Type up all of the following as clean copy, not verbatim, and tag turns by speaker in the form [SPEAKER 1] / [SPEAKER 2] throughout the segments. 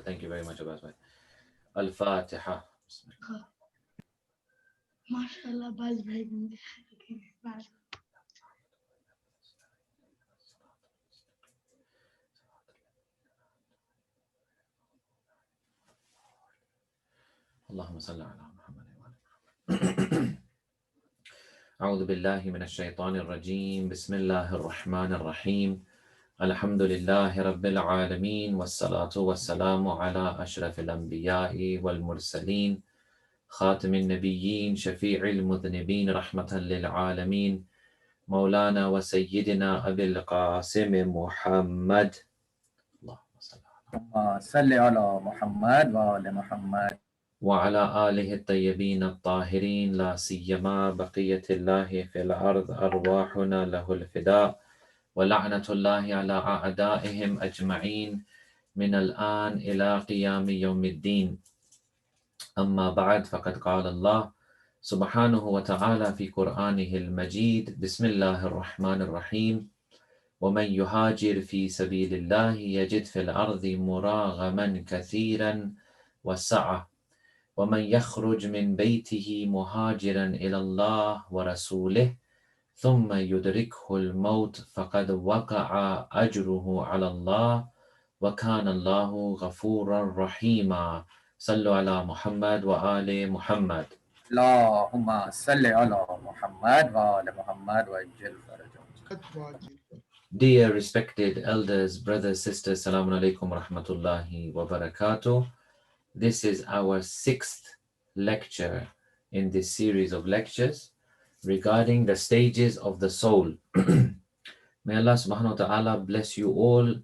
[SPEAKER 1] Thank you very much, Abbas. Al-Fatiha.
[SPEAKER 2] MashaAllah, Abbas bhai.
[SPEAKER 1] Allahumma salli ala Muhammad. أعوذ بالله من الشيطان الرجيم بسم الله الرحمن الرحيم الحمد لله رب العالمين والصلاة والسلام على أشرف الأنبياء والمرسلين خاتم النبيين شفيع المذنبين رحمة للعالمين مولانا وسيدنا أبي القاسم محمد
[SPEAKER 3] اللهم صل على محمد وآل محمد
[SPEAKER 1] وعلى آله الطيبين الطاهرين لا سيما بقية الله في الأرض أرواحنا له الفداء ولعنة الله على أعدائهم أجمعين من الآن إلى قيام يوم الدين. أما بعد فقد قال الله سبحانه وتعالى في قرآنه المجيد بسم الله الرحمن الرحيم ومن يهاجر في سبيل الله يجد في الأرض مراغما كثيرا وسعة ومن يخرج من بيته مهاجرا إلى الله ورسوله ثم يدركه الموت فقد وقع أجره على الله وكان الله غفورا رحيما. صلوا على محمد وآل محمد.
[SPEAKER 3] اللهم صل على محمد وآل محمد وعجل فرجهم.
[SPEAKER 1] Dear respected elders, brothers, sisters, Assalamu alaikum wa rahmatullahi wa barakatuh. This is our 6th lecture in this series of lectures regarding the stages of the soul. May Allah subhanahu wa ta'ala bless you all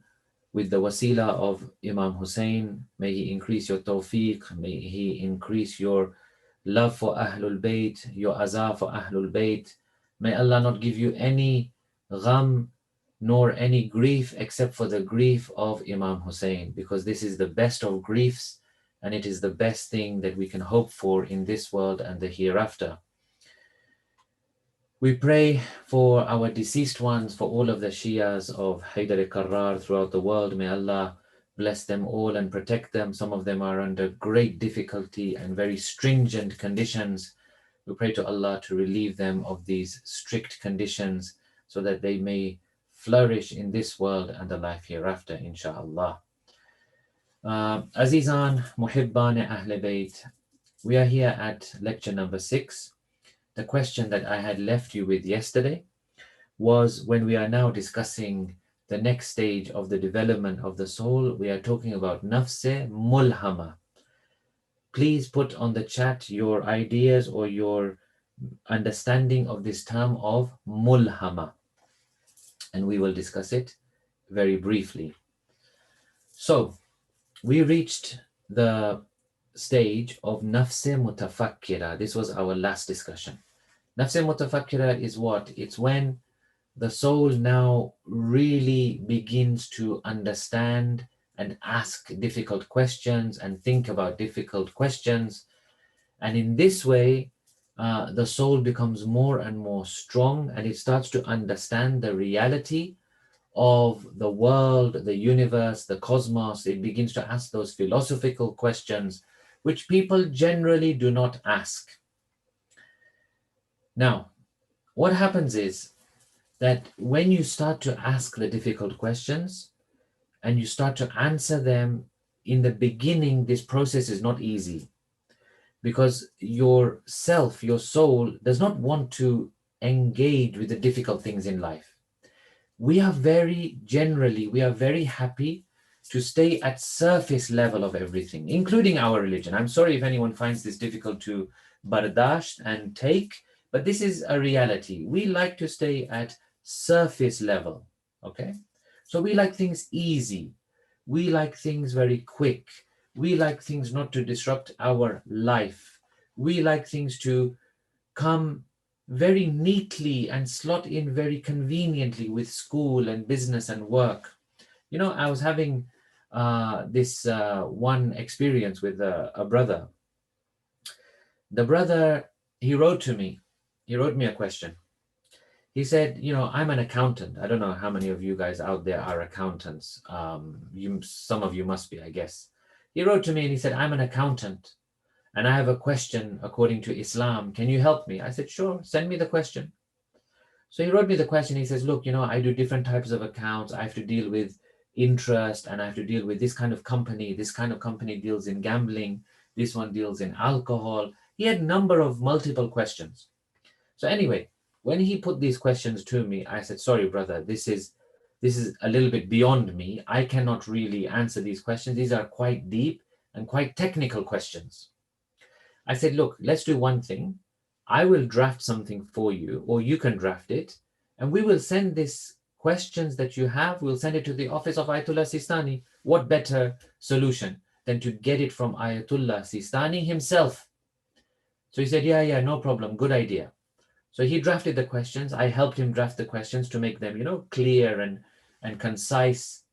[SPEAKER 1] with the wasila of Imam Hussein. May he increase your tawfiq. May he increase your love for Ahlul Bayt, your azah for Ahlul Bayt. May Allah not give you any gham nor any grief except for the grief of Imam Hussein, because this is the best of griefs and it is the best thing that we can hope for in this world and the hereafter. We pray for our deceased ones, for all of the Shias of Haydar-e-Karrar throughout the world. May Allah bless them all and protect them. Some of them are under great difficulty and very stringent conditions. We pray to Allah to relieve them of these strict conditions so that they may flourish in this world and the life hereafter, inshaAllah. Azizan, Muhibban Ahle Bayt, we are here at lecture number 6. The question that I had left you with yesterday was, when we are now discussing the next stage of the development of the soul, we are talking about nafse mulhama. Please put on the chat your ideas or your understanding of this term of mulhama, and we will discuss it very briefly. So, we reached the stage of nafse mutafakkira. This was our last discussion. Nafse mutafakkira is what? It's when the soul now really begins to understand and ask difficult questions and think about difficult questions. And in this way, the soul becomes more and more strong and it starts to understand the reality of the world, the universe, the cosmos. It begins to ask those philosophical questions which people generally do not ask. Now, what happens is that when you start to ask the difficult questions and you start to answer them, in the beginning, this process is not easy, because your self, your soul, does not want to engage with the difficult things in life. We are very happy to stay at surface level of everything, including our religion. I'm sorry if anyone finds this difficult to bardasht and take, but this is a reality. We like to stay at surface level, okay? So we like things easy. We like things very quick. We like things not to disrupt our life. We like things to come very neatly and slot in very conveniently with school and business and work. You know, I was having this one experience with a brother. The brother, he wrote me a question. He said, you know, I'm an accountant. I don't know how many of you guys out there are accountants. Some of you must be, I guess. He wrote to me and he said, I'm an accountant and I have a question according to Islam. Can you help me? I said, sure, send me the question. So he wrote me the question. He says, look, I do different types of accounts. I have to deal with interest and I have to deal with this kind of company. This kind of company deals in gambling. This one deals in alcohol. He had a number of multiple questions. So anyway, when he put these questions to me, I said, sorry, brother, this is a little bit beyond me. I cannot really answer these questions. These are quite deep and quite technical questions. I said, look, let's do one thing. I will draft something for you, or you can draft it, and we will send these questions that you have, we'll send it to the office of Ayatollah Sistani. What better solution than to get it from Ayatollah Sistani himself? So he said, yeah, no problem, good idea. So he drafted the questions. I helped him draft the questions to make them, clear and concise.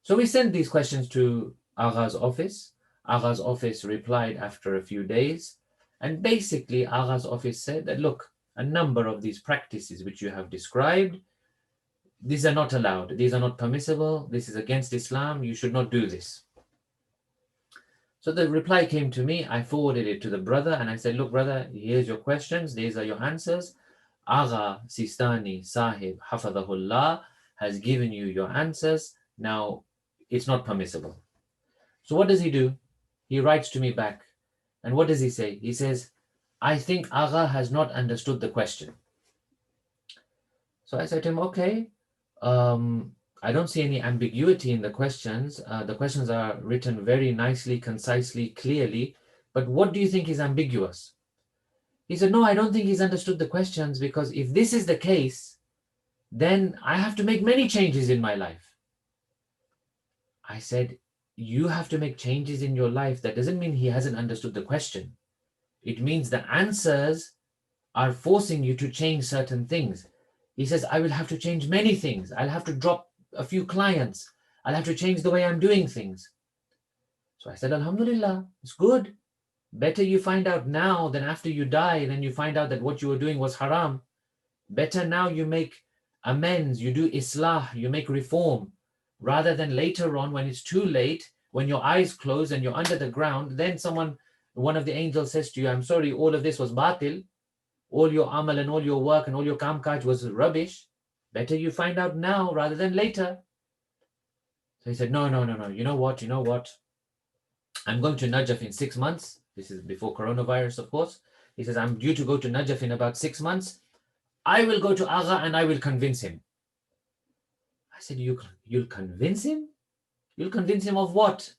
[SPEAKER 1] So we sent these questions to Agha's office. Agha's office replied after a few days. And basically, Agha's office said that, look, a number of these practices which you have described, these are not allowed. These are not permissible. This is against Islam. You should not do this. So the reply came to me. I forwarded it to the brother and I said, look, brother, here's your questions. These are your answers. Agha Sistani Sahib Hafadahullah has given you your answers. Now, it's not permissible. So what does he do? He writes to me back. And what does he say? He says, I think Agha has not understood the question. So I said to him, okay, I don't see any ambiguity in the questions. The questions are written very nicely, concisely, clearly. But what do you think is ambiguous? He said, no, I don't think he's understood the questions, because if this is the case, then I have to make many changes in my life. I said, you have to make changes in your life. That doesn't mean he hasn't understood the question. It means the answers are forcing you to change certain things. He says, I will have to change many things. I'll have to drop a few clients. I'll have to change the way I'm doing things. So I said, Alhamdulillah, it's good. Better you find out now than after you die, then you find out that what you were doing was haram. Better now you make amends, you do islah, you make reform, rather than later on when it's too late, when your eyes close and you're under the ground, then one of the angels says to you, I'm sorry, all of this was batil, all your amal and all your work and all your kamkaj was rubbish. Better you find out now rather than later. So he said, no. You know what? I'm going to Najaf in 6 months. This is before coronavirus, of course. He says, I'm due to go to Najaf in about 6 months. I will go to Agha and I will convince him. I said, you'll convince him? You'll convince him of what?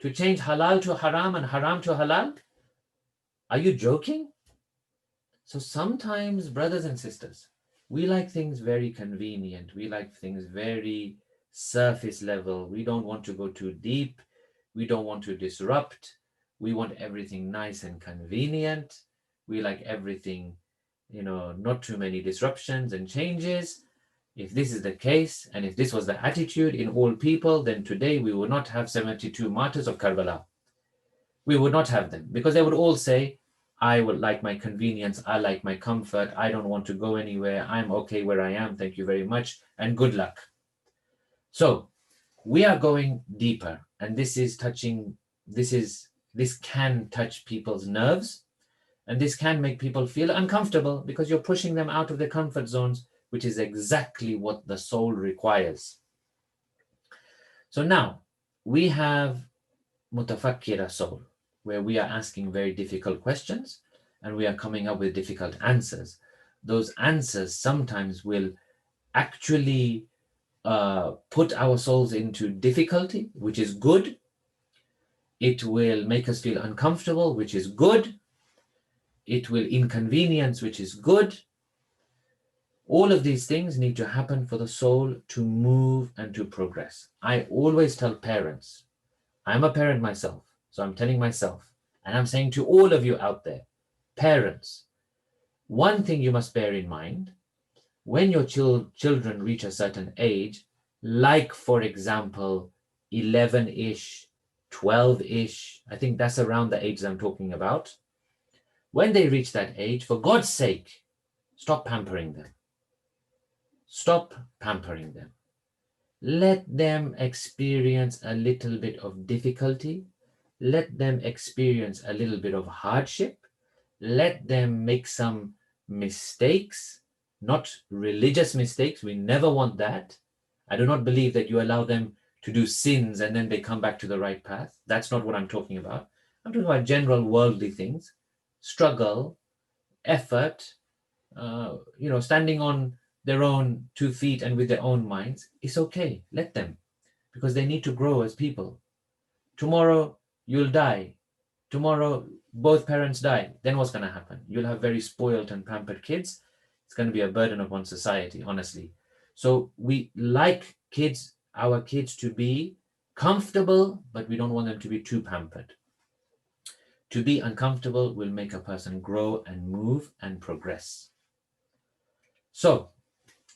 [SPEAKER 1] To change halal to haram and haram to halal? Are you joking? So sometimes, brothers and sisters, we like things very convenient. We like things very surface level. We don't want to go too deep. We don't want to disrupt. We want everything nice and convenient. We like everything, not too many disruptions and changes. If this is the case, and if this was the attitude in all people, then today we would not have 72 martyrs of Karbala. We would not have them, because they would all say, I would like my convenience, I like my comfort, I don't want to go anywhere, I'm okay where I am, thank you very much, and good luck. So we are going deeper, and this can touch people's nerves, and this can make people feel uncomfortable because you're pushing them out of their comfort zones, which is exactly what the soul requires. So now we have mutafakkira soul, where we are asking very difficult questions and we are coming up with difficult answers. Those answers sometimes will actually put our souls into difficulty, which is good. It will make us feel uncomfortable, which is good. It will inconvenience, which is good. All of these things need to happen for the soul to move and to progress. I always tell parents, I'm a parent myself, so I'm telling myself, and I'm saying to all of you out there, parents, one thing you must bear in mind, when your children reach a certain age, like for example, 11-ish, 12-ish, I think that's around the age I'm talking about. When they reach that age, for God's sake, stop pampering them. Stop pampering them. Let them experience a little bit of difficulty. let them experience a little bit of hardship, let them make some mistakes, not religious mistakes. We never want that. I do not believe that you allow them to do sins and then they come back to the right path. That's not what I'm talking about. I'm talking about general worldly things, struggle, effort, standing on their own 2 feet and with their own minds. It's okay. Let them, because they need to grow as people. Tomorrow you'll die. Tomorrow both parents die. Then what's going to happen? You'll have very spoiled and pampered kids. It's going to be a burden upon society, honestly. So we like our kids to be comfortable, but we don't want them to be too pampered. To be uncomfortable will make a person grow and move and progress. So,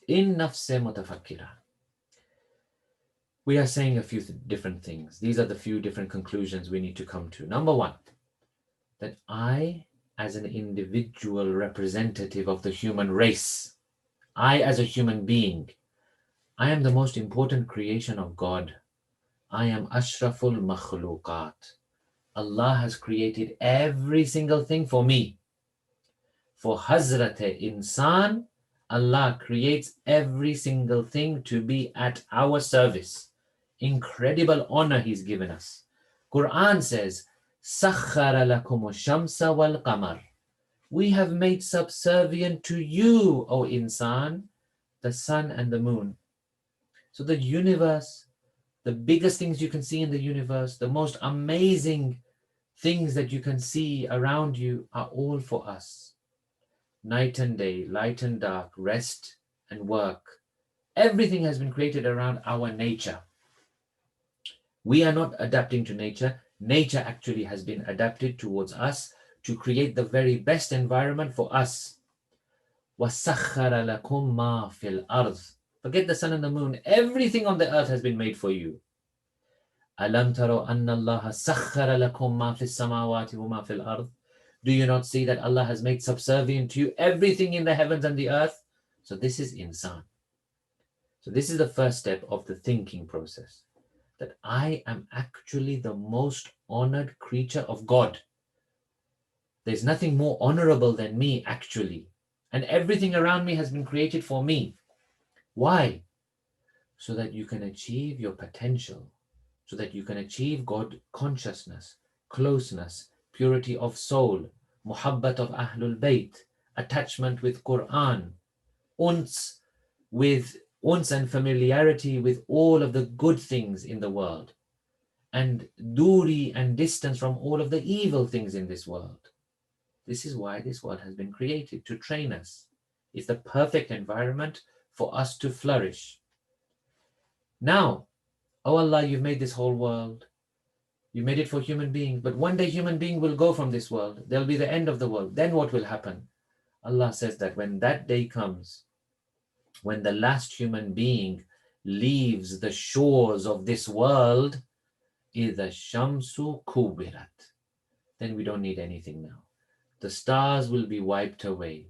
[SPEAKER 1] in nafse mutafakkira, we are saying a few different things. These are the few different conclusions we need to come to. Number one, that I, as an individual representative of the human race, I, as a human being, I am the most important creation of God. I am Ashraful Makhluqat. Allah has created every single thing for me. For Hazrat Insan, Allah creates every single thing to be at our service. Incredible honor He's given us. Quran says, Sakhara lakum shamsa wal qamar. We have made subservient to you, O Insan, the sun and the moon. So the universe, the biggest things you can see in the universe, the most amazing things that you can see around you are all for us. Night and day, light and dark, rest and work. Everything has been created around our nature. We are not adapting to nature. Nature actually has been adapted towards us to create the very best environment for us. وَسَخَّرَ لَكُم مَّا فِي الْأَرْضِ. Forget the sun and the moon. Everything on the earth has been made for you. أَلَمْ تَرَوْا أَنَّ اللَّهَ سَخَّرَ لَكُم مَّا فِي السَّمَاوَاتِ وَمَا فِي الْأَرْضِ. Do you not see that Allah has made subservient to you everything in the heavens and the earth? So this is insan. So this is the first step of the thinking process, that I am actually the most honored creature of God. There's nothing more honorable than me, actually. And everything around me has been created for me. Why? So that you can achieve your potential, so that you can achieve God consciousness, closeness, purity of soul, muhabbat of Ahlul Bayt, attachment with Quran, uns and familiarity with all of the good things in the world, and duri and distance from all of the evil things in this world. This is why this world has been created, to train us. It's the perfect environment for us to flourish. Now, oh Allah, you've made this whole world. You made it for human beings, but one day human being will go from this world. There'll be the end of the world. Then what will happen? Allah says that when that day comes, when the last human being leaves the shores of this world, إِذَا الشَّمْسُ كُوِّرَتْ, then we don't need anything now. The stars will be wiped away.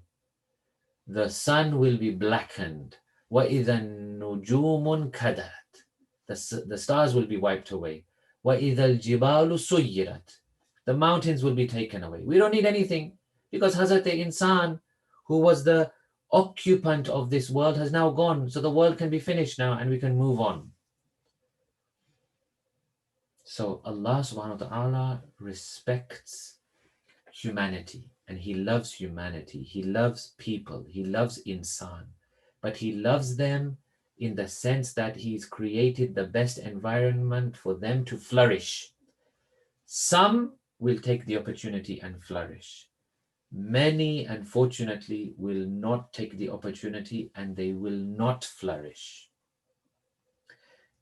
[SPEAKER 1] The sun will be blackened. وَإِذَا النُّجُومُ انْكَدَرَتْ, the stars will be wiped away. وَإِذَا الْجِبَالُ سُيِّرَتْ, the mountains will be taken away. We don't need anything, because Hazrat Insan, who was the occupant of this world, has now gone. So the world can be finished now and we can move on. So Allah subhanahu wa ta'ala respects humanity and He loves humanity. He loves people. He loves insan. But He loves them in the sense that He's created the best environment for them to flourish. Some will take the opportunity and flourish. Many, unfortunately, will not take the opportunity and they will not flourish.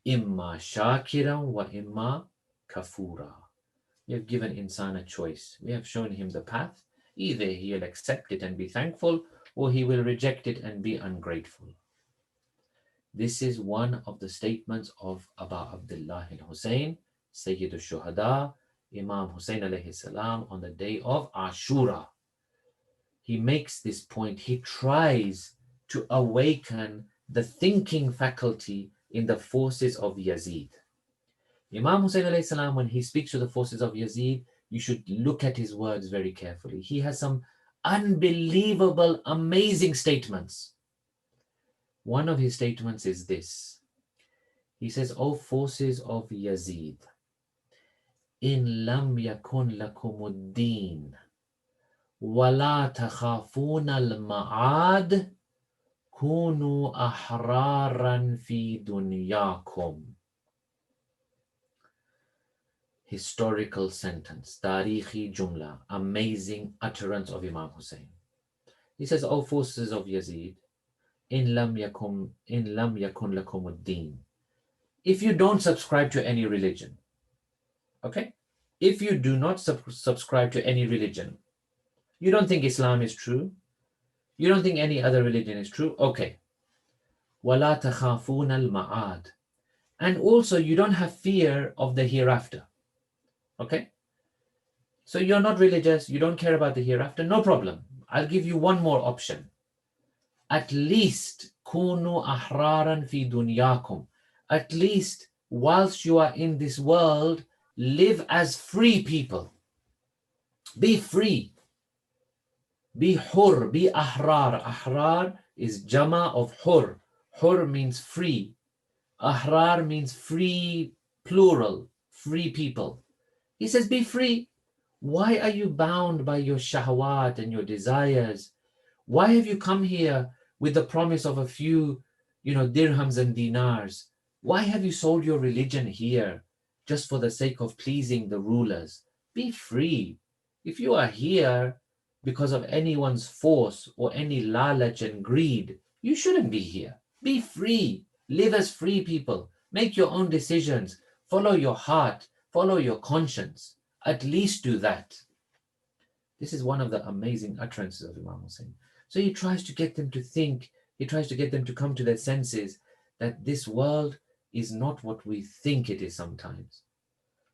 [SPEAKER 1] Imma shakiran wa imma kafura. We have given insan a choice. We have shown him the path. Either he'll accept it and be thankful, or he will reject it and be ungrateful. This is one of the statements of Aba Abdullah al-Hussein, Sayyid al-Shuhada, Imam Hussein alayhi salam, on the day of Ashura. He makes this point. He tries to awaken the thinking faculty in the forces of Yazid. Imam Hussein alayhi salam, when he speaks to the forces of Yazid, you should look at his words very carefully. He has some unbelievable, amazing statements. One of his statements is this. He says, O forces of Yazid, in lam yakun lakumuddin, wala takhafun al-ma'ad, kunu ahraran fi dunyakum. Historical sentence, tarihi jumla, amazing utterance of Imam Hussein. He says, O forces of Yazid, in lam yakun lakumuddin. If you don't subscribe to any religion, okay? If you do not subscribe to any religion, you don't think Islam is true, you don't think any other religion is true, okay. وَلَا تَخَافُونَ الْمَعَادِ. And also you don't have fear of the hereafter, okay? So you're not religious, you don't care about the hereafter, no problem. I'll give you one more option. At least kunu ahraran fi dunyakum. At least whilst you are in this world, live as free people. Be free. Be hur, be ahrar. Ahrar is jama of hur. Hur means free. Ahrar means free, plural, free people. He says, be free. Why are you bound by your shahwat and your desires? Why have you come here with the promise of a few, dirhams and dinars? Why have you sold your religion here just for the sake of pleasing the rulers? Be free. If you are here because of anyone's force or any lalach and greed, you shouldn't be here. Be free. Live as free people. Make your own decisions. Follow your heart. Follow your conscience. At least do that. This is one of the amazing utterances of Imam Hussein. So he tries to get them to think, he tries to get them to come to their senses that this world is not what we think it is sometimes.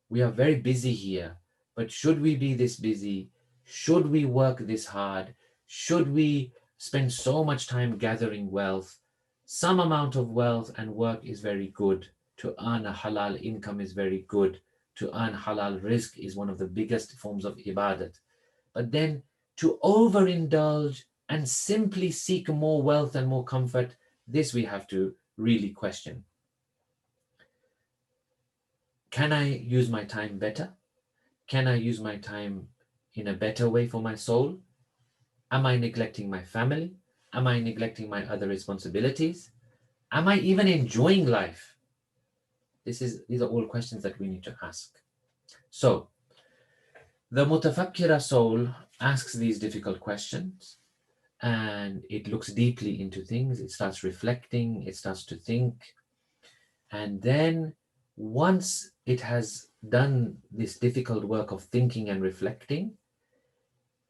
[SPEAKER 1] We are very busy here, but should we be this busy? Should we work this hard? Should we spend so much time gathering wealth? Some amount of wealth and work is very good. To earn a halal income is very good. To earn halal rizq is one of the biggest forms of ibadat. But then to overindulge and simply seek more wealth and more comfort, this we have to really question. Can I use my time better? Can I use my time in a better way for my soul? Am I neglecting my family? Am I neglecting my other responsibilities? Am I even enjoying life? These are all questions that we need to ask. So, the mutafakkira soul asks these difficult questions and it looks deeply into things. It starts reflecting, it starts to think. And then once it has done this difficult work of thinking and reflecting,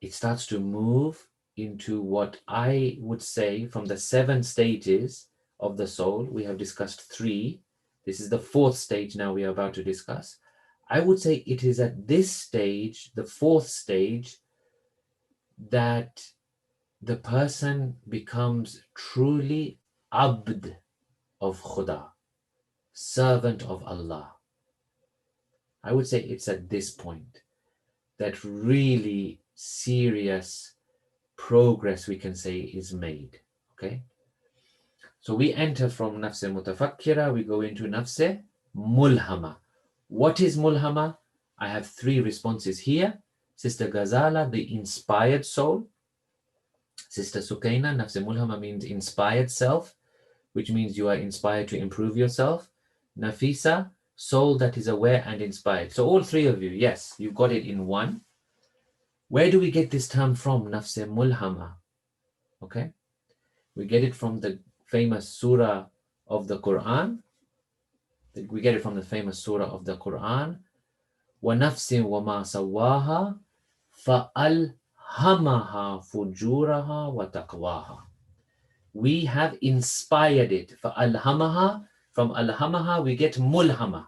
[SPEAKER 1] it starts to move into what I would say from the 7 stages of the soul. We have discussed 3. This is the 4th stage now we are about to discuss. I would say it is at this stage, the 4th stage, that the person becomes truly abd of Khuda, servant of Allah. I would say it's at this point that really serious progress, we can say, is made. Okay? So we enter from nafs mutafakkira, we go into nafs mulhama. What is mulhama? I have 3 responses here. Sister Ghazala, the inspired soul. Sister Sukaina, nafs mulhama means inspired self, which means you are inspired to improve yourself. Nafisa, soul that is aware and inspired. So all 3 of you, yes, you got it in one. Where do we get this term from, nafs mulhama? Okay, we get it from the famous surah of the Quran. We get it from the famous surah of the Quran. وَنَفْسٍ وَمَا سَوَّاهَا فَأَلْهَمَهَا فُجُورَهَا وَتَقْوَاهَا. We have inspired it. فَأَلْهَمَهَا, from alhamaha we get mulhama,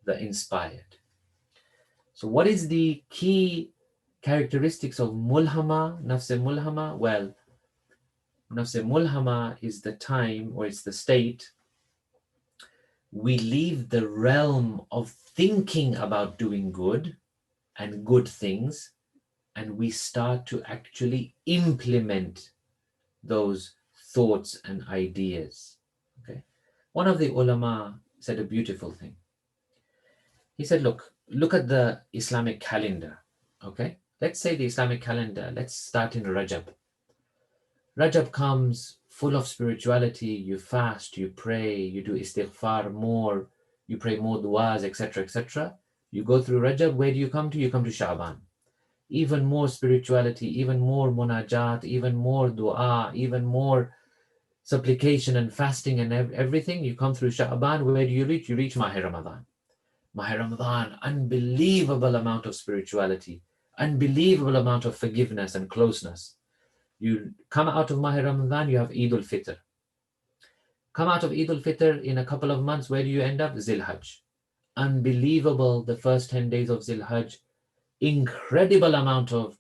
[SPEAKER 1] the inspired. So what is the key characteristics of mulhama, nafs mulhama? Well, nafs mulhama is the time, or it's the state we leave the realm of thinking about doing good and good things, and we start to actually implement those thoughts and ideas. Okay. One of the ulama said a beautiful thing. He said, look at the Islamic calendar. Okay. Let's say the Islamic calendar, let's start in Rajab. Rajab comes full of spirituality. You fast, you pray, you do istighfar more, you pray more du'as, etc., etc. You go through Rajab. Where do you come to? You come to Sha'ban. Even more spirituality, even more munajat, even more dua, even more supplication and fasting and everything. You come through Sha'ban. Where do you reach? You reach Mahi Ramadan. Mahi Ramadan, unbelievable amount of spirituality, unbelievable amount of forgiveness and closeness. You come out of Mahi Ramadan, you have Eid al-Fitr. Come out of Eid al-Fitr in a couple of months, where do you end up? Zil Hajj. Unbelievable, the first 10 days of Zil Hajj. Incredible amount of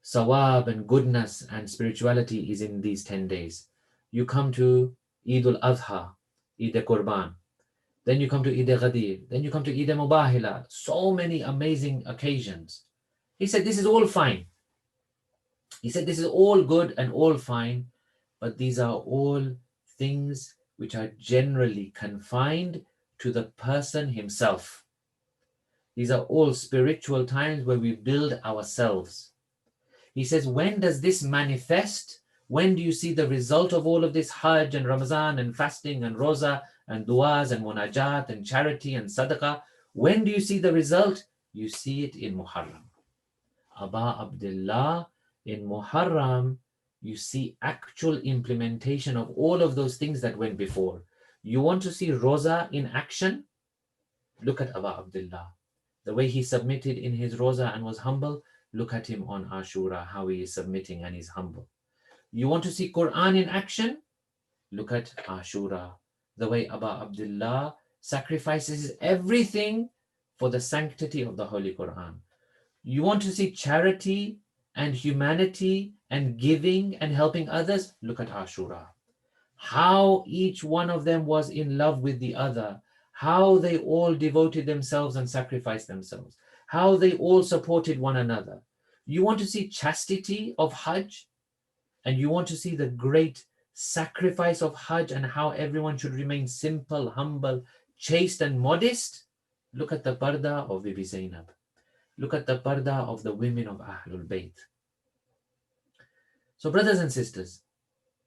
[SPEAKER 1] sawab and goodness and spirituality is in these 10 days. You come to Eid al-Adha, Eid al-Qurban. Then you come to Eid al-Ghadir. Then you come to Eid al-Mubahila. So many amazing occasions. He said, this is all fine. He said, this is all good and all fine, but these are all things which are generally confined to the person himself. These are all spiritual times where we build ourselves. He says, when does this manifest? When do you see the result of all of this Hajj and Ramazan and fasting and Roza and du'as and munajat and charity and sadaqah? When do you see the result? You see it in Muharram. Aba Abdullah, in Muharram, you see actual implementation of all of those things that went before. You want to see Roza in action? Look at Aba Abdullah. The way he submitted in his Roza and was humble, look at him on Ashura, how he is submitting and he's humble. You want to see Quran in action? Look at Ashura, the way Aba Abdullah sacrifices everything for the sanctity of the Holy Quran. You want to see charity and humanity and giving and helping others? Look at Ashura. How each one of them was in love with the other, how they all devoted themselves and sacrificed themselves, how they all supported one another. You want to see chastity of Hajj, and you want to see the great sacrifice of Hajj and how everyone should remain simple, humble, chaste and modest? Look at the parda of Bibi Zainab. Look at the parda of the women of Ahlul Bayt. So brothers and sisters,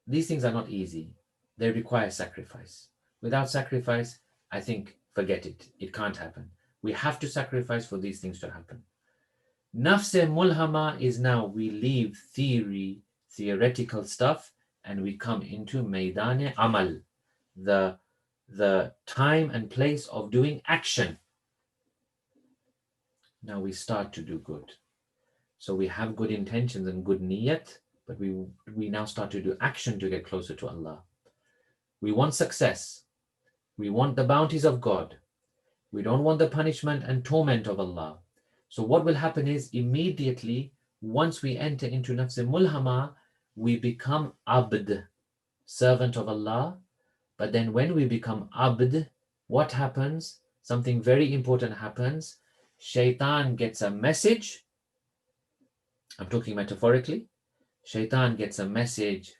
[SPEAKER 1] these things are not easy. They require sacrifice. Without sacrifice, I think, forget it. It can't happen. We have to sacrifice for these things to happen. Nafs-e mulhama is now we leave theory, theoretical stuff, and we come into Maidan-e Amal, the time and place of doing action. Now we start to do good. So we have good intentions and good niyat, but we now start to do action to get closer to Allah. We want success. We want the bounties of God. We don't want the punishment and torment of Allah. So what will happen is immediately, once we enter into Nafs Mulhama, we become Abd, servant of Allah. But then when we become Abd, what happens? Something very important happens. Shaitan gets a message. I'm talking metaphorically. Shaitan gets a message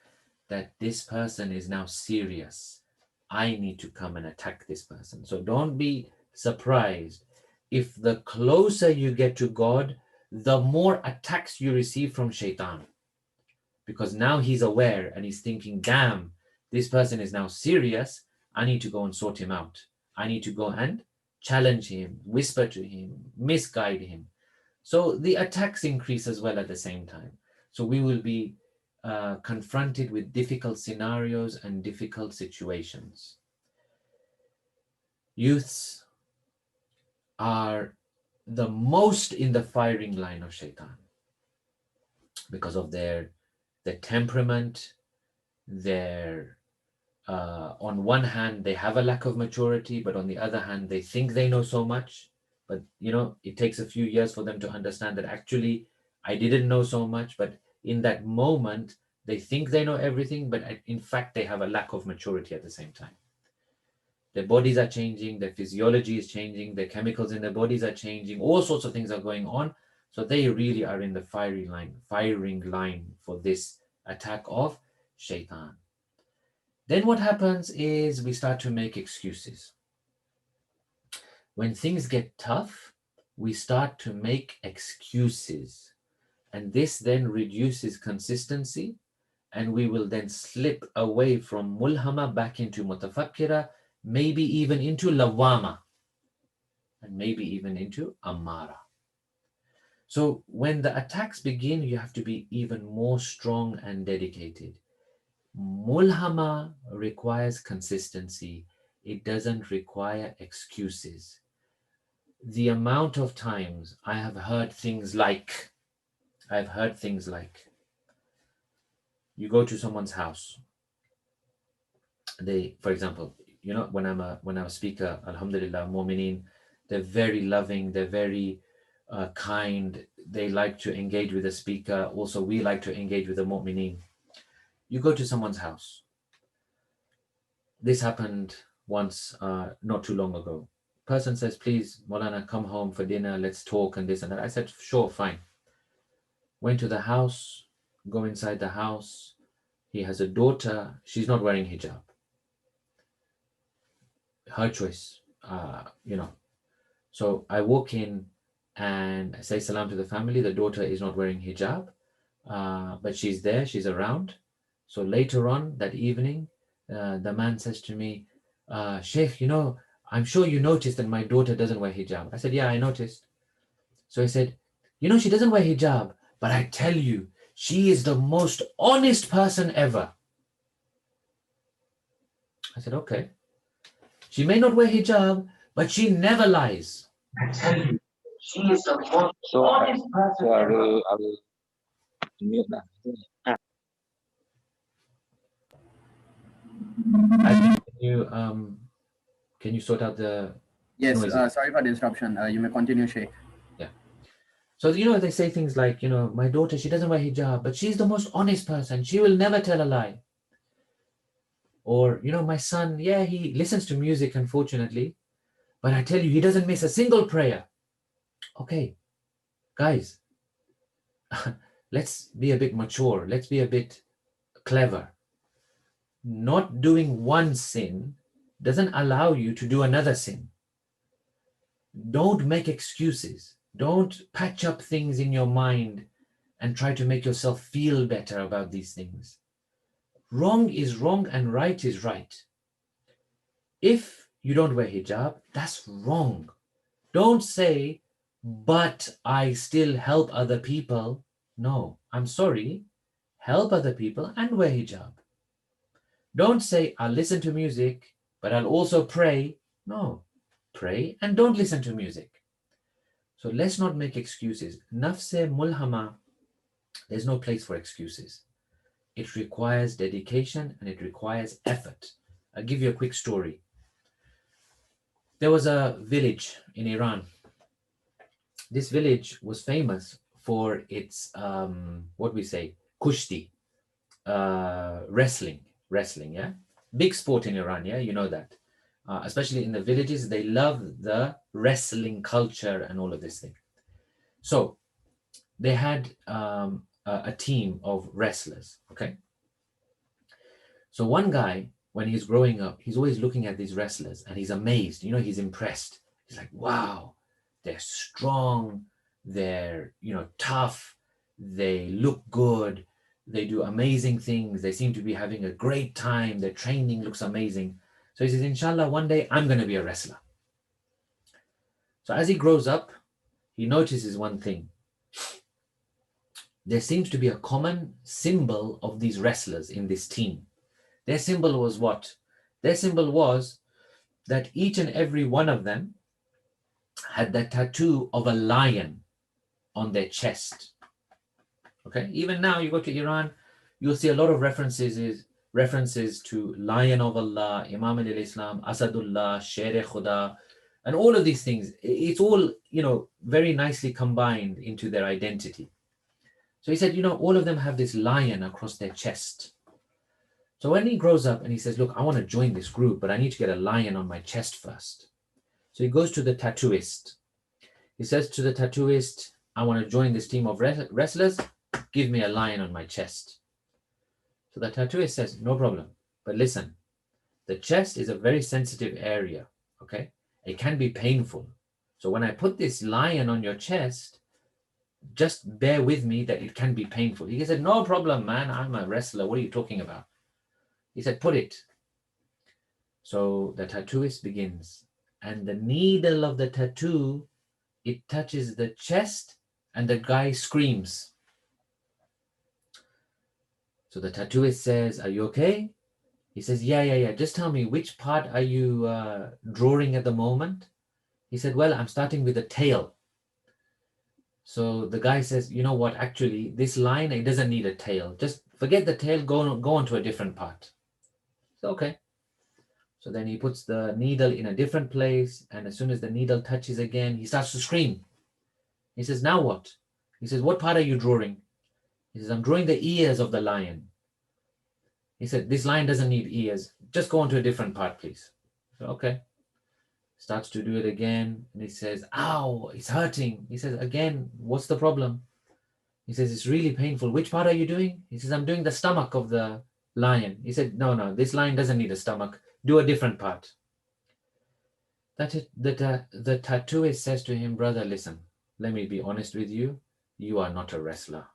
[SPEAKER 1] that this person is now serious. I need to come and attack this person. So don't be surprised if the closer you get to God, the more attacks you receive from Shaitan. Because now he's aware and he's thinking, damn, this person is now serious. I need to go and sort him out. I need to go and challenge him, whisper to him, misguide him. So the attacks increase as well at the same time. So we will be confronted with difficult scenarios and difficult situations. Youths are the most in the firing line of Shaitan because of their temperament, their on one hand they have a lack of maturity, but on the other hand they think they know so much. But it takes a few years for them to understand that actually I didn't know so much, but in that moment they think they know everything, but in fact they have a lack of maturity at the same time. Their bodies are changing, their physiology is changing, their chemicals in their bodies are changing, all sorts of things are going on. So they really are in the firing line for this attack of shaitan. Then what happens is we start to make excuses. When things get tough, we start to make excuses. And this then reduces consistency, and we will then slip away from mulhama back into mutafakkira, maybe even into lawama, and maybe even into amara. So when the attacks begin, you have to be even more strong and dedicated. Mulhama requires consistency. It doesn't require excuses. The amount of times I have heard things like, you go to someone's house. They, for example, when I'm a speaker, alhamdulillah, mu'mineen, they're very loving, they're very kind. They like to engage with the speaker. Also, we like to engage with the mu'mineen. You go to someone's house. This happened once, not too long ago. Person says, please, Maulana, come home for dinner. Let's talk and this and that. I said, sure, fine. Went to the house, go inside the house. He has a daughter. She's not wearing hijab. Her choice, So I walk in and I say salam to the family. The daughter is not wearing hijab, but she's there, she's around. So later on that evening, the man says to me, Shaykh, I'm sure you noticed that my daughter doesn't wear hijab. I said, yeah, I noticed. So he said, she doesn't wear hijab, but I tell you, she is the most honest person ever. I said, okay. She may not wear hijab, but she never lies. I tell you, she is the most honest person.
[SPEAKER 4] So I will mute now.
[SPEAKER 1] I think can you sort out the
[SPEAKER 3] Yes,
[SPEAKER 1] noises?
[SPEAKER 3] sorry for the disruption. You may continue, Shaykh.
[SPEAKER 1] Yeah. So, they say things like, my daughter, she doesn't wear hijab, but she's the most honest person. She will never tell a lie. Or, my son, yeah, he listens to music, unfortunately, but I tell you, he doesn't miss a single prayer. Okay, guys, let's be a bit mature. Let's be a bit clever. Not doing one sin doesn't allow you to do another sin. Don't make excuses. Don't patch up things in your mind and try to make yourself feel better about these things. Wrong is wrong and right is right. If you don't wear hijab, that's wrong. Don't say, but I still help other people. No, I'm sorry. Help other people and wear hijab. Don't say, I'll listen to music, but I'll also pray. No, pray and don't listen to music. So let's not make excuses. Nafse mulhama, there's no place for excuses. It requires dedication and it requires effort. I'll give you a quick story. There was a village in Iran. This village was famous for its, kushti, wrestling, yeah? Big sport in Iran, yeah? You know that. Especially in the villages, they love the wrestling culture and all of this thing. So they had a team of wrestlers, okay? So one guy, when he's growing up, he's always looking at these wrestlers and he's amazed, he's impressed. He's like, wow, they're strong, they're, tough, they look good, they do amazing things, they seem to be having a great time, their training looks amazing. So he says, inshallah, one day I'm going to be a wrestler. So as he grows up, he notices one thing. There seems to be a common symbol of these wrestlers in this team. Their symbol was what? Their symbol was that each and every one of them had the tattoo of a lion on their chest. Okay, even now you go to Iran, you'll see a lot of references to Lion of Allah, Imam al-Islam, Asadullah, Sher Khuda, and all of these things. It's all, very nicely combined into their identity. So he said, all of them have this lion across their chest. So when he grows up and he says, look, I want to join this group, but I need to get a lion on my chest first. So he goes to the tattooist. He says to the tattooist, I want to join this team of wrestlers. Give me a lion on my chest. So the tattooist says, no problem. But listen, the chest is a very sensitive area, okay? It can be painful. So when I put this lion on your chest, just bear with me that it can be painful. He said, no problem, man. I'm a wrestler. What are you talking about? He said, put it. So the tattooist begins. And the needle of the tattoo, it touches the chest and the guy screams. So the tattooist says, are you okay? He says, yeah. Just tell me, which part are you drawing at the moment? He said, well, I'm starting with the tail. So the guy says, you know what, actually, this line, it doesn't need a tail. Just forget the tail, go on to a different part. So, okay. So then he puts the needle in a different place. And as soon as the needle touches again, he starts to scream. He says, now what? He says, what part are you drawing? He says, I'm drawing the ears of the lion. He said, this lion doesn't need ears. Just go on to a different part, please. So, okay. Starts to do it again. And he says, ow, it's hurting. He says, again, what's the problem? He says, it's really painful. Which part are you doing? He says, I'm doing the stomach of the lion. He said, no, this lion doesn't need a stomach. Do a different part. The tattooist says to him, brother, listen, let me be honest with you. You are not a wrestler.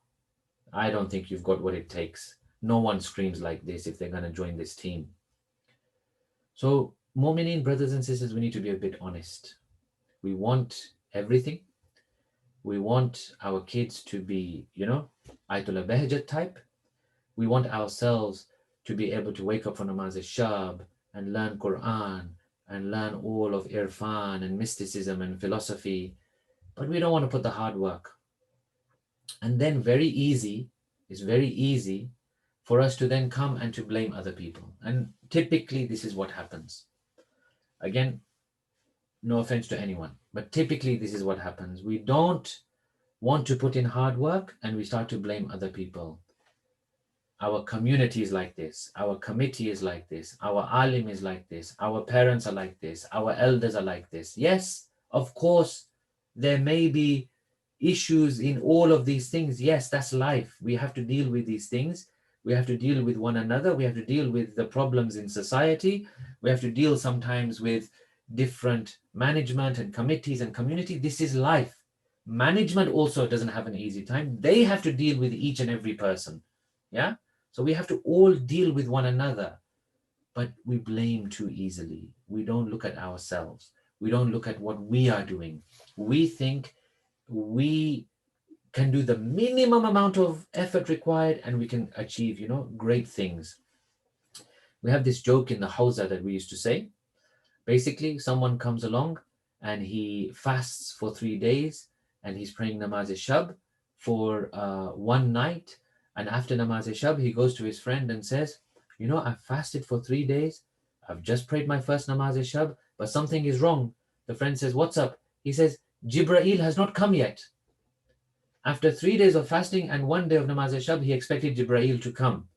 [SPEAKER 1] I don't think you've got what it takes. No one screams like this if they're going to join this team. So, Mu'mineen, brothers and sisters, we need to be a bit honest. We want everything. We want our kids to be, Ayatollah Behjat type. We want ourselves to be able to wake up for namaz shab and learn Quran and learn all of irfan and mysticism and philosophy. But we don't want to put the hard work. And then it's very easy for us to then come and to blame other people. And typically this is what happens. Again, no offense to anyone, but typically this is what happens. We don't want to put in hard work and we start to blame other people. Our community is like this. Our committee is like this. Our alim is like this. Our parents are like this. Our elders are like this. Yes, of course, there may be issues in all of these things. Yes, that's life. We have to deal with these things. We have to deal with one another. We have to deal with the problems in society. We have to deal sometimes with different management and committees and community. This is life. Management also doesn't have an easy time. They have to deal with each and every person. Yeah. So we have to all deal with one another, but we blame too easily. We don't look at ourselves. We don't look at what we are doing. We think we can do the minimum amount of effort required and we can achieve, great things. We have this joke in the Hausa that we used to say. Basically, someone comes along and he fasts for 3 days and he's praying namaz-e-shab for one night. And after namaz-e-shab, he goes to his friend and says, I've fasted for 3 days. I've just prayed my first namaz-e-shab, but something is wrong. The friend says, what's up? He says, Jibreel has not come yet. After 3 days of fasting and 1 day of namaz-e-shab, he expected Jibreel to come.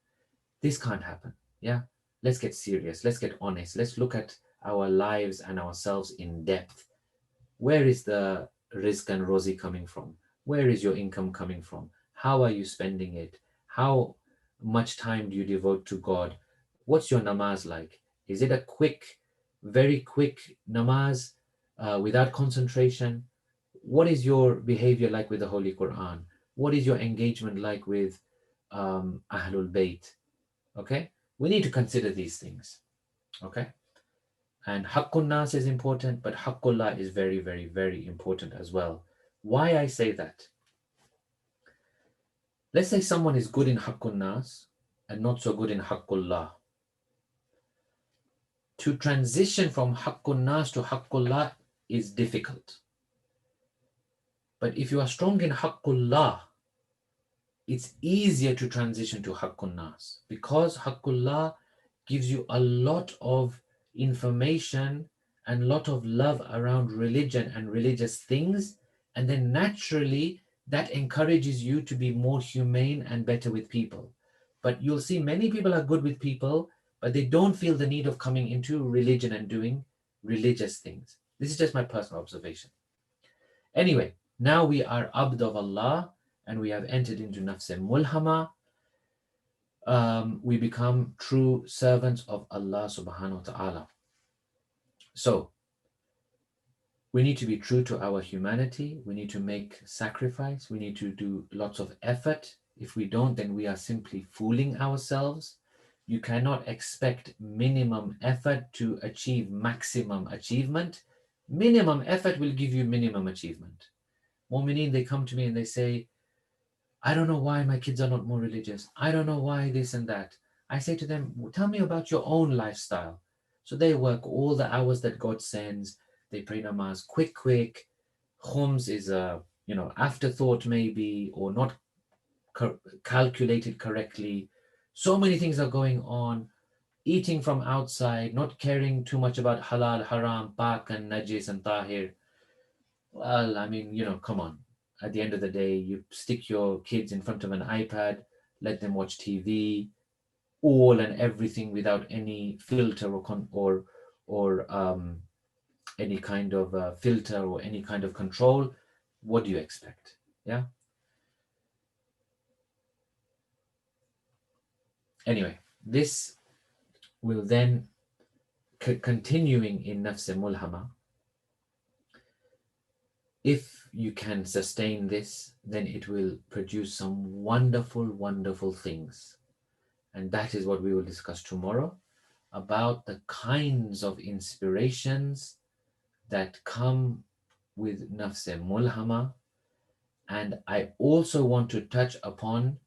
[SPEAKER 1] This can't happen. Yeah. Let's get serious. Let's get honest. Let's look at our lives and ourselves in depth. Where is the rizq and rozi coming from? Where is your income coming from? How are you spending it? How much time do you devote to God? What's your namaz like? Is it a quick, very quick namaz without concentration? What is your behavior like with the Holy Quran? What is your engagement like with Ahlul Bayt? Okay? We need to consider these things. Okay? And Haqqun Nas is important, but Haqqullah is very, very, very important as well. Why I say that? Let's say someone is good in Haqqun Nas and not so good in Haqqullah. To transition from Haqqun Nas to Haqqullah is difficult. But if you are strong in Haqqullah, it's easier to transition to Haqqun Nas because Haqqullah gives you a lot of information and a lot of love around religion and religious things. And then naturally, that encourages you to be more humane and better with people. But you'll see many people are good with people, but they don't feel the need of coming into religion and doing religious things. This is just my personal observation. Anyway, now we are abd of Allah and we have entered into nafs mulhama. We become true servants of Allah subhanahu wa ta'ala. So we need to be true to our humanity. We need to make sacrifice. We need to do lots of effort. If we don't, then we are simply fooling ourselves. You cannot expect minimum effort to achieve maximum achievement. Minimum effort will give you minimum achievement. Mu'mineen, they come to me and they say, I don't know why my kids are not more religious. I don't know why this and that. I say to them, tell me about your own lifestyle. So they work all the hours that God sends. They pray namaz quick. Khums is a afterthought maybe, or not calculated correctly. So many things are going on. Eating from outside, not caring too much about halal, haram, pak and najis and tahir. Well, I mean, come on. At the end of the day, you stick your kids in front of an iPad, let them watch TV, all and everything without any filter or any kind of filter or any kind of control. What do you expect? Yeah. Anyway, this will then continuing in nafs mulhama. If you can sustain this, then it will produce some wonderful, wonderful things. And that is what we will discuss tomorrow, about the kinds of inspirations that come with nafs mulhama. And I also want to touch upon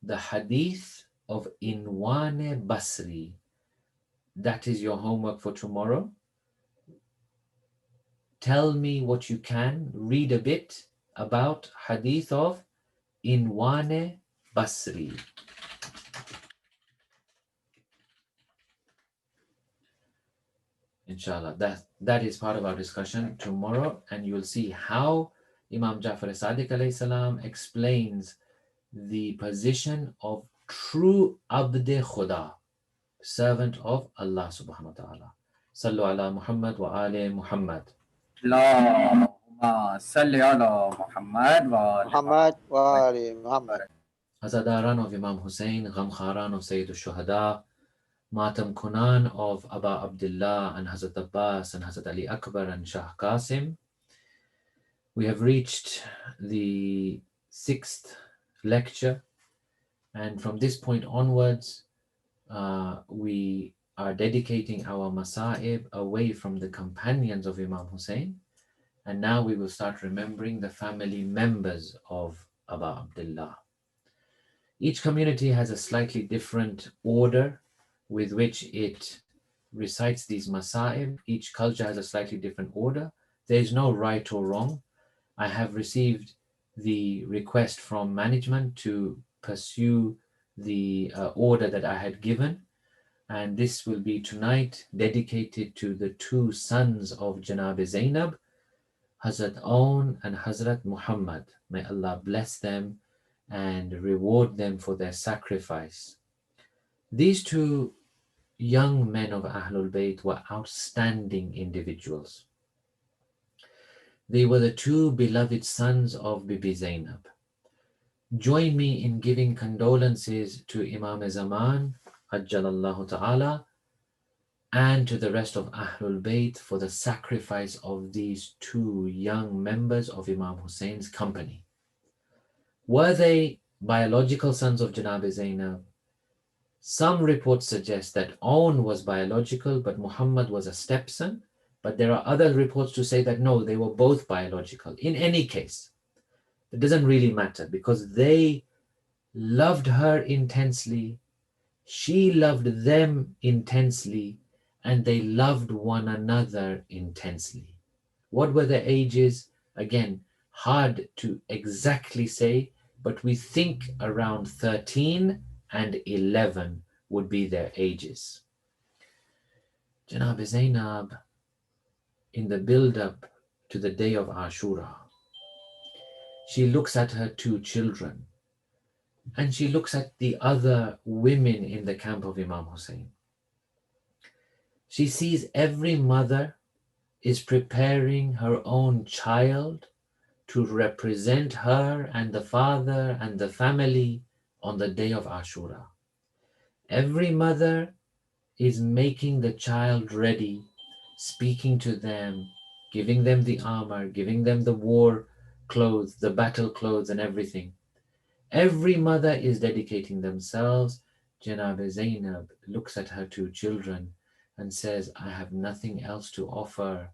[SPEAKER 1] the hadith of Inwane Basri. That is your homework for tomorrow. Tell me what you can, read a bit about hadith of Inwane Basri. Inshallah, that is part of our discussion tomorrow, and you'll see how Imam Ja'far as-Sadiq alayhi salam explains the position of true Abd Khuda, servant of Allah subhanahu wa ta'ala. Sallu ala Muhammad wa ali Muhammad.
[SPEAKER 3] Allahumma salli ala Muhammad wa
[SPEAKER 5] Muhammad wa ali Muhammad.
[SPEAKER 1] Azadaran of Imam Hussein, Ghamkharan of Sayyid al-Shuhada, Matam Kunan of Aba Abdullah and Hazrat Abbas and Hazrat Ali Akbar and Shah Qasim. We have reached the 6th lecture, and from this point onwards, we are dedicating our masa'ib away from the companions of Imam Hussein, and now we will start remembering the family members of Aba Abdullah. Each community has a slightly different order with which it recites these masa'ib. Each culture has a slightly different order. There is no right or wrong. I have received the request from management to pursue the order that I had given, and this will be tonight dedicated to the two sons of Janab Zainab, Hazrat Aun and Hazrat Muhammad. May Allah bless them and reward them for their sacrifice. These two young men of Ahlul Bayt were outstanding individuals. They were the two beloved sons of Bibi Zainab. Join me in giving condolences to Imam Zaman, Ajjalallahu Ta'ala, and to the rest of Ahlul Bayt for the sacrifice of these two young members of Imam Hussein's company. Were they biological sons of Janab Zainab? Some reports suggest that Aun was biological, but Muhammad was a stepson. But there are other reports to say that no, they were both biological. In any case, it doesn't really matter because they loved her intensely, she loved them intensely, and they loved one another intensely. What were their ages? Again, hard to exactly say, but we think around 13 and 11 would be their ages. Janab Zainab, in the build-up to the day of Ashura, she looks at her two children, and she looks at the other women in the camp of Imam Hussein. She sees every mother is preparing her own child to represent her and the father and the family on the day of Ashura. Every mother is making the child ready, speaking to them, giving them the armor, giving them the war clothes, the battle clothes and everything. Every mother is dedicating themselves. Janab Zainab looks at her two children and says, I have nothing else to offer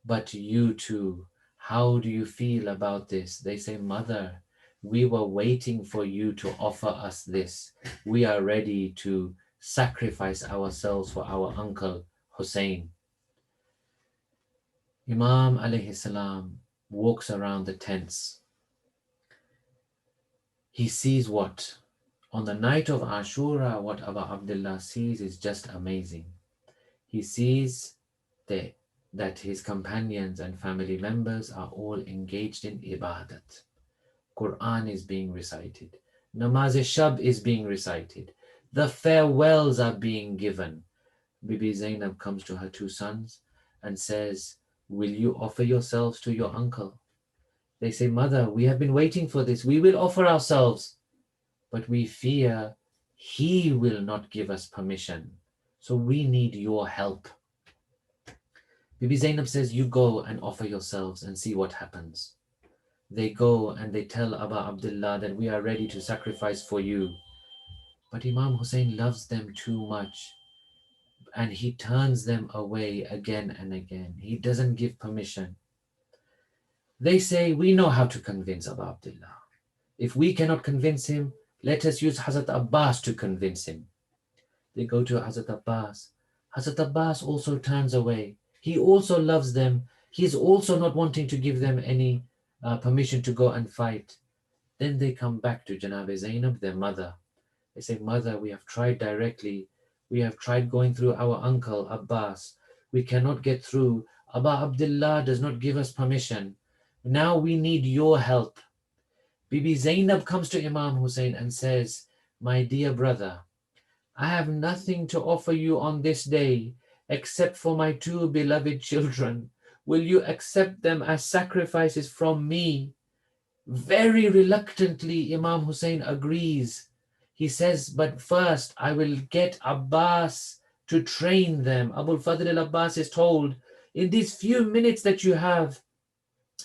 [SPEAKER 1] but you two. How do you feel about this? They say, Mother, we were waiting for you to offer us this. We are ready to sacrifice ourselves for our uncle Hussein. Imam alayhi salam walks around the tents. He sees what? On the night of Ashura, what Abu Abdullah sees is just amazing. He sees that his companions and family members are all engaged in ibadat. Quran is being recited. Namaz-e-Shab is being recited. The farewells are being given. Bibi Zainab comes to her two sons and says, will you offer yourselves to your uncle? They say, Mother, we have been waiting for this. We will offer ourselves, but we fear he will not give us permission. So we need your help. Bibi Zainab says, you go and offer yourselves and see what happens. They go and they tell Abu Abdullah that we are ready to sacrifice for you. But Imam Hussein loves them too much and he turns them away again and again. He doesn't give permission. They say, we know how to convince Abu Abdullah. If we cannot convince him, let us use Hazrat Abbas to convince him. They go to Hazrat Abbas. Hazrat Abbas also turns away. He also loves them. He's also not wanting to give them any permission to go and fight. Then they come back to Janab Zainab, their mother. They say, Mother, we have tried directly. We have tried going through our uncle Abbas. We cannot get through. Abu Abdullah does not give us permission. Now we need your help. Bibi Zainab comes to Imam Hussein and says, my dear brother, I have nothing to offer you on this day except for my two beloved children. Will you accept them as sacrifices from me? Very reluctantly, Imam Hussein agrees. He says, but first I will get Abbas to train them. Abul Fadl al-Abbas is told, in these few minutes that you have,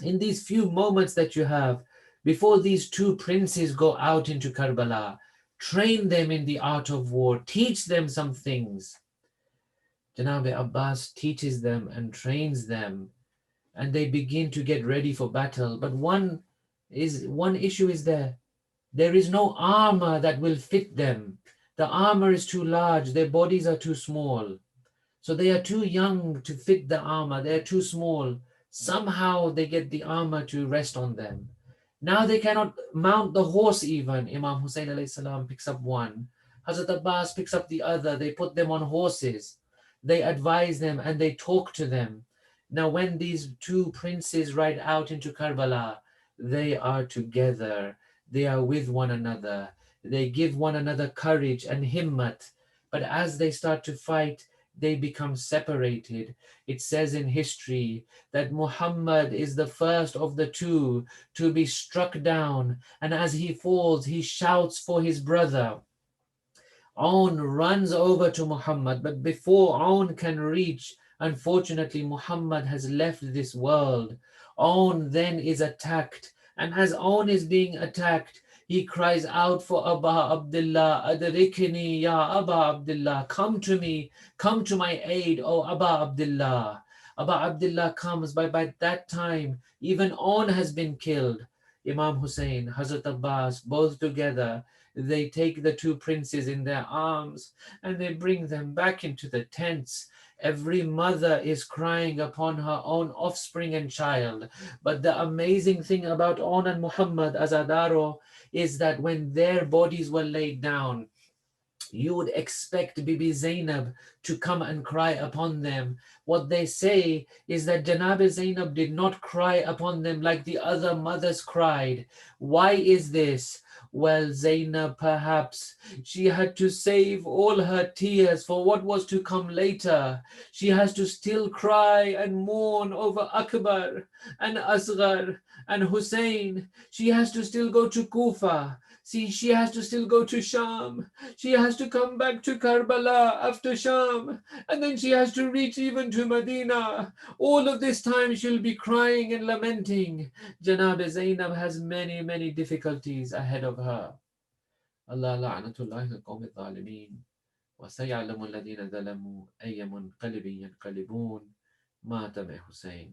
[SPEAKER 1] in these few moments that you have, before these two princes go out into Karbala, train them in the art of war, teach them some things. Janab Abbas teaches them and trains them, and they begin to get ready for battle. But one issue is there. There is no armor that will fit them. The armor is too large, their bodies are too small. So they are too young to fit the armor, they are too small. Somehow they get the armor to rest on them. Now they cannot mount the horse even. Imam Hussein alayhi salam picks up one. Hazrat Abbas picks up the other. They put them on horses. They advise them and they talk to them. Now when these two princes ride out into Karbala, they are together. They are with one another. They give one another courage and himmat. But as they start to fight, they become separated. It says in history that Muhammad is the first of the two to be struck down. And as he falls, he shouts for his brother. Aun runs over to Muhammad, but before Aun can reach, unfortunately, Muhammad has left this world. Aun then is attacked. And as Aun is being attacked, he cries out for Abu Abdullah, Adrikni ya Abu Abdullah, come to me, come to my aid, O Abu Abdullah. Abu Abdullah comes, by that time, even Aun has been killed. Imam Hussein, Hazrat Abbas, both together, they take the two princes in their arms and they bring them back into the tents. Every mother is crying upon her own offspring and child. But the amazing thing about Aun and Muhammad Azadaro is that when their bodies were laid down, You would expect Bibi Zainab to come and cry upon them. What they say is that Janab Zainab did not cry upon them like the other mothers cried. Why is this? Well, Zainab, perhaps she had to save all her tears for what was to come later. She has to still cry and mourn over Akbar and Asghar and Hussein. She has to still go to Kufa. See, she has to still go to Sham. She has to come back to Karbala after Sham, and then she has to reach even to Medina. All of this time she'll be crying and lamenting. Janab Zainab has many, many difficulties ahead of her. Allah la'natullahi qawmi zalimeen. وسيعلم الذين ظلموا أي منقلب ينقلبون مات بحسين.